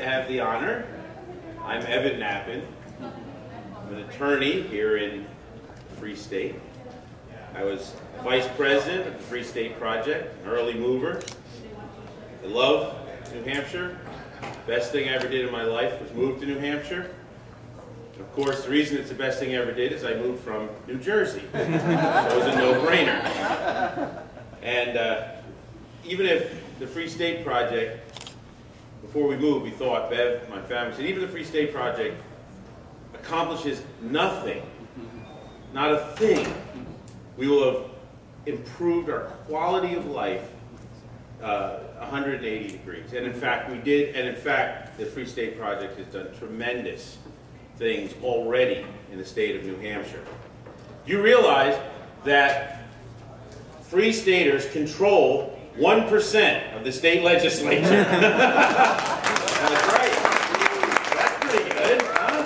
have the honor. I'm Evan Knappen. I'm an attorney here in the Free State. I was vice president of the Free State Project, an early mover. I love New Hampshire. Best thing I ever did in my life was move to New Hampshire. And of course, the reason it's the best thing I ever did is I moved from New Jersey. So it was a no-brainer. And even if the Free State Project, before we moved, we thought, Bev, my family said, even the Free State Project accomplishes nothing, not a thing, we will have improved our quality of life 180 degrees. And in fact, we did, and in fact, the Free State Project has done tremendous things already in the state of New Hampshire. Do you realize that Free Staters control 1% of the state legislature? That's right. That's pretty good, huh?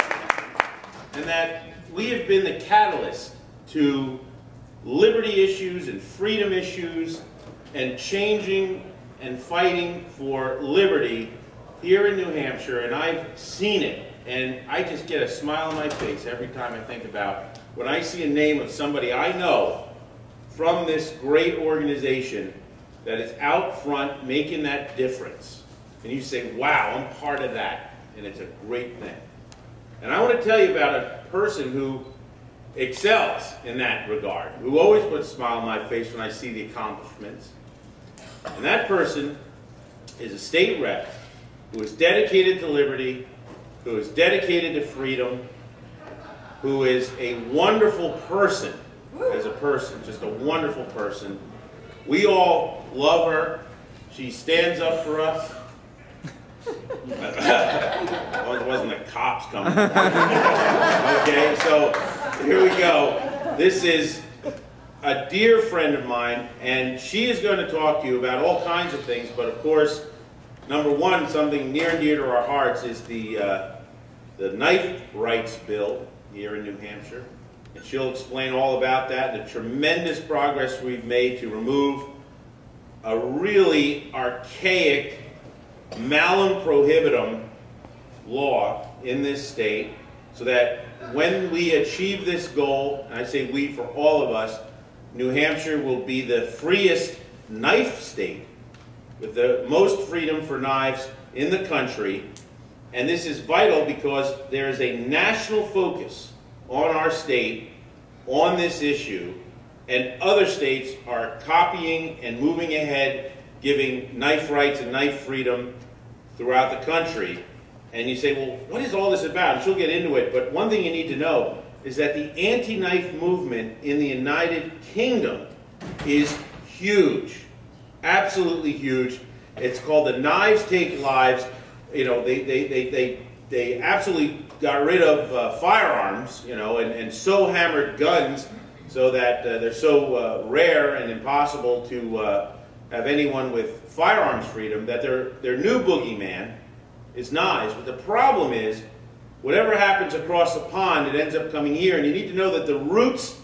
And that we have been the catalyst to liberty issues and freedom issues and changing and fighting for liberty here in New Hampshire, and I've seen it, and I just get a smile on my face every time I think about when I see a name of somebody I know from this great organization that is out front making that difference. And you say, wow, I'm part of that, and it's a great thing. And I want to tell you about a person who excels in that regard, who always puts a smile on my face when I see the accomplishments. And that person is a state rep who is dedicated to liberty, who is dedicated to freedom, who is a wonderful person as a person, just a wonderful person. We all love her. She stands up for us. It wasn't the cops coming. Okay, so here we go. This is a dear friend of mine, and she is going to talk to you about all kinds of things, but of course, number one, something near and dear to our hearts is the knife rights bill here in New Hampshire. And she'll explain all about that, the tremendous progress we've made to remove a really archaic malum prohibitum law in this state, so that when we achieve this goal, and I say we for all of us, New Hampshire will be the freest knife state with the most freedom for knives in the country. And this is vital because there is a national focus on our state on this issue, and other states are copying and moving ahead, giving knife rights and knife freedom throughout the country. And you say, well, what is all this about? And she'll get into it, but one thing you need to know is that the anti-knife movement in the United Kingdom is huge, absolutely huge. It's called the Knives Take Lives. You know, they absolutely got rid of firearms, you know, and so hammered guns so that they're so rare and impossible to have anyone with firearms freedom that their new boogeyman is knives. But the problem is, whatever happens across the pond, it ends up coming here. And you need to know that the roots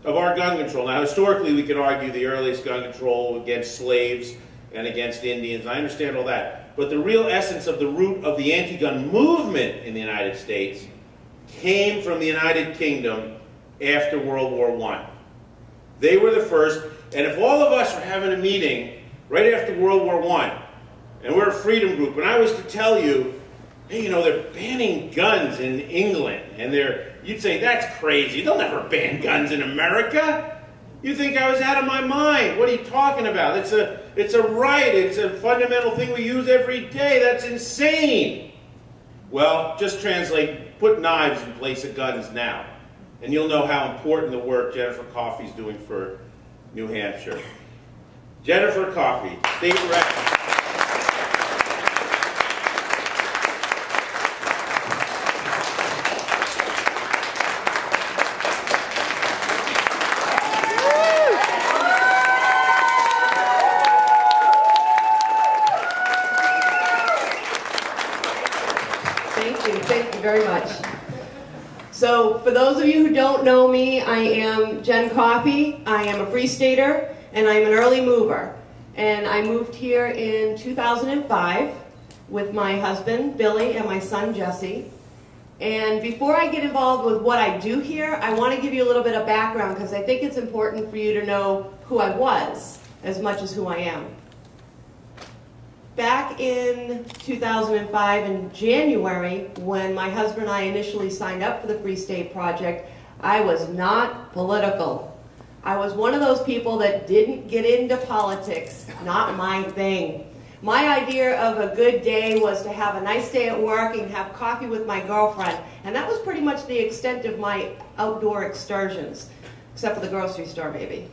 of our gun control, now historically we could argue the earliest gun control against slaves and against Indians, I understand all that. But the real essence of the root of the anti-gun movement in the United States came from the United Kingdom after World War I. They were the first, and if all of us are having a meeting right after World War I, and we're a freedom group, and I was to tell you, hey, you know, they're banning guns in England, and you'd say, that's crazy. They'll never ban guns in America. You think I was out of my mind. What are you talking about? It's a right. It's a fundamental thing we use every day. That's insane. Well, just translate, put knives in place of guns now, and you'll know how important the work Jennifer Coffey's doing for New Hampshire. Jennifer Coffey, State Rep. Thank you very much. So, for those of you who don't know me, I am Jenn Coffey. I am a Free Stater, and I'm an early mover. And I moved here in 2005. with my husband, Billy, and my son, Jesse. And before I get involved with what I do here, I want to give you a little bit of background because I think it's important for you to know who I was as much as who I am. Back in 2005 in January, when my husband and I initially signed up for the Free State Project, I was not political. I was one of those people that didn't get into politics, not my thing. My idea of a good day was to have a nice day at work and have coffee with my girlfriend, and that was pretty much the extent of my outdoor excursions, except for the grocery store maybe.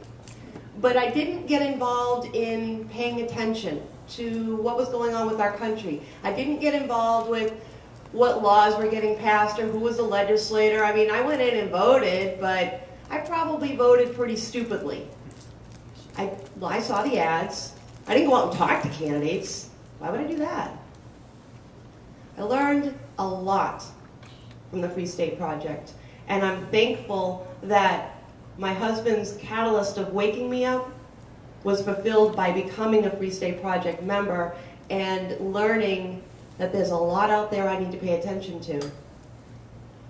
But I didn't get involved in paying attention to what was going on with our country. I didn't get involved with what laws were getting passed or who was a legislator. I mean, I went in and voted, but I probably voted pretty stupidly. I saw the ads. I didn't go out and talk to candidates. Why would I do that? I learned a lot from the Free State Project, and I'm thankful that my husband's catalyst of waking me up was fulfilled by becoming a Free State Project member and learning that there's a lot out there I need to pay attention to.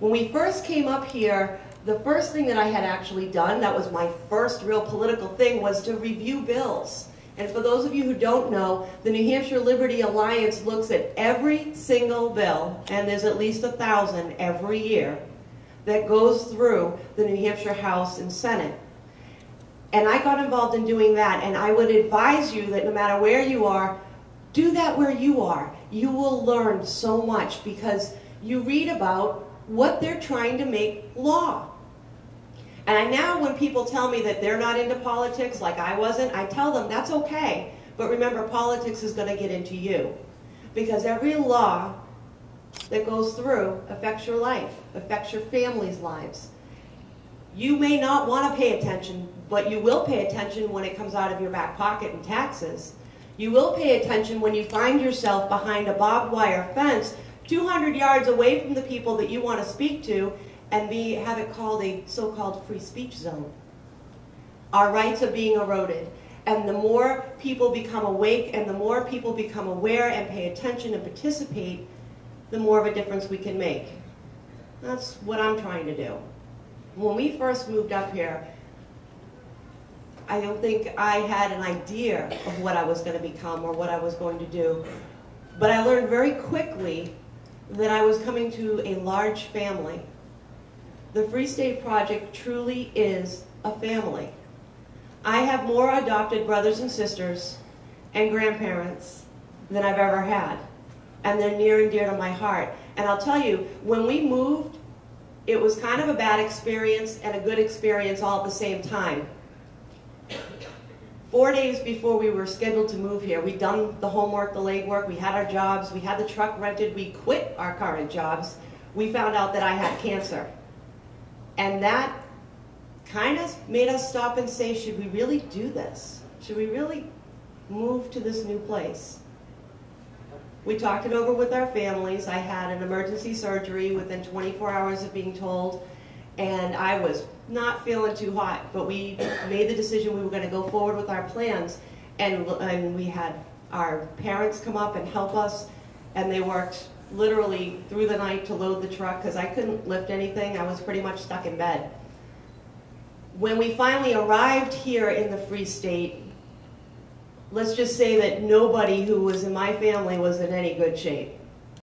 When we first came up here, the first thing that I had actually done, that was my first real political thing, was to review bills. And for those of you who don't know, the New Hampshire Liberty Alliance looks at every single bill, and there's at least 1,000 every year, that goes through the New Hampshire House and Senate. And I got involved in doing that, and I would advise you that no matter where you are, do that where you are. You will learn so much because you read about what they're trying to make law. And now when people tell me that they're not into politics like I wasn't, I tell them that's okay. But remember, politics is going to get into you. Because every law that goes through affects your life, affects your family's lives. You may not want to pay attention, but you will pay attention when it comes out of your back pocket in taxes. You will pay attention when you find yourself behind a barbed wire fence 200 yards away from the people that you want to speak to and have it called a so-called free speech zone. Our rights are being eroded. And the more people become awake and the more people become aware and pay attention and participate, the more of a difference we can make. That's what I'm trying to do. When we first moved up here, I don't think I had an idea of what I was going to become or what I was going to do. But I learned very quickly that I was coming to a large family. The Free State Project truly is a family. I have more adopted brothers and sisters and grandparents than I've ever had. And they're near and dear to my heart. And I'll tell you, when we moved, it was kind of a bad experience and a good experience all at the same time. 4 days before we were scheduled to move here, we'd done the homework, the legwork, we had our jobs, we had the truck rented, we quit our current jobs. We found out that I had cancer. And that kind of made us stop and say, should we really do this? Should we really move to this new place? We talked it over with our families. I had an emergency surgery within 24 hours of being told, and I was not feeling too hot, but we made the decision we were going to go forward with our plans, and we had our parents come up and help us, and they worked literally through the night to load the truck because I couldn't lift anything. I was pretty much stuck in bed. When we finally arrived here in the Free State, let's just say that nobody who was in my family was in any good shape.